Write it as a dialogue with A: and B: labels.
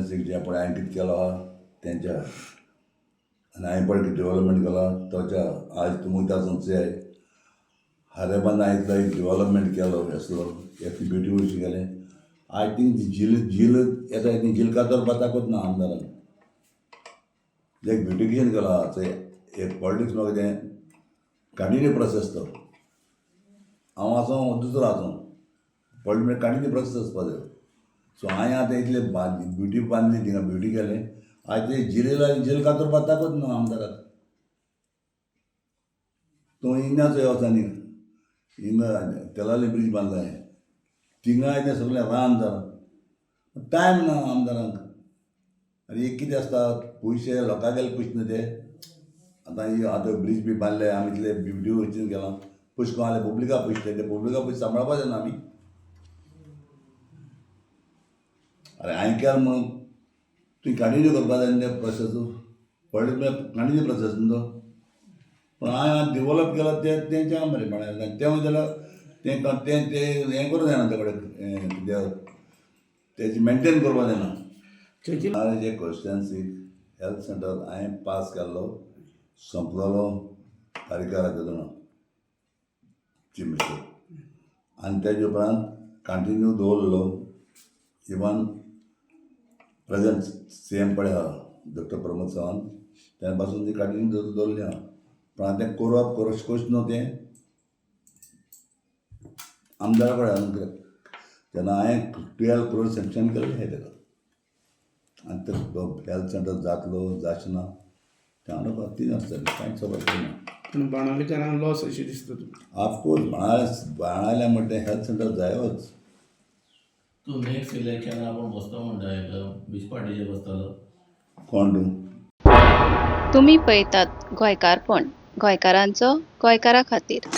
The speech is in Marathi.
A: कॉन्स्टिट्युएन्सीक जे पळय हांवें कितें केलो आहा तेंच्या आनी हांवें पळय कितें डेव्हलपमेंट केला तोच्या आज तुमी वयता संशय हारेबांद हांवें इतलो एक डेव्हलपमेंट केलो असलो एक ब्युटिफूल केलें आय थिंक झील येता ती झील कातर बाताकूच ना आमदारान एक ब्युटिफिकेशन केलो आहा चंय एक पॉलिटिक्स म्हाका तें कंटिन्यू प्रोसेस तो हांव आसूं दुसरो आसूं पॉलिटिक्स कंटिन्यू प्रोसेस आसपा जाय सो हांवें आतां इतले ब्युटी बांदली थिंगा ब्युटी केलें आज ते झील कातर बाताकूच ना आमदाराक तो हिंगा चोय वचा न्ही हिंगा तेलाली ब्रीज बांदला थिंगा तें सगळें रान जालां टायम ना आमदारांक आनी एक कितें आसता पयशे लोकांगेले पयशे न्हू ते आतां ब्रीज बी बांदले आमी इतले ब्युटिफिकेशन केलां पयशे कोण आले पब्लिका पयशे ते पब्लिका पयशे सांबाळपा जायना आमी अरे हांवें केलें म्हणून तुवें कंटिन्यू करपा जाय न्ही तें प्रोसेस पॉलिटिक्स कंटिन्यू प्रोसेस न्हू तो पूण हांवें डेवलप केलो तेंच्या बरेपणान तें जाल्यार तें हें करूं जायना ते कडेन तेजें मेंटेन करपा जायना जे कॉन्स्टिट्युएन्सीक हेल्थ सेंटर हांवें पास केल्लो संपलोलो तारीकार तेदोना चीफ मिनिस्टर आनी तेजे उपरांत कंटिन्यू दवरलो इवन प्रेजेंट CM पळय आहा डॉक्टर प्रमोद सावंत तेन्ना पासून ती कंटिन्यू दवरली आहा पण आतां तें करप करूच न्हू तें आमदारा कडेन तेन्ना हांवें 12 crore सँक्शन केलें हें तेका आनी तो हेल्थ सेंटर जातलो जाचना तें हांव तीन आसतलें कांयच खबर ना
B: पूण बाणावलेकारांक लॉस अशें दिसता तुका
A: ऑफकोर्स बाणायल्या म्हणटा हेल्थ सेंटर जायोच
C: तूं नेक्स्ट इलेक्शनाक आपूण बसतो म्हणटा वीस पार्टीचेर बसतलो
A: कोण तूं
D: तुम्ही पळयतात गोंयकारपण गोंयकारांचो गोंयकारा खातीर.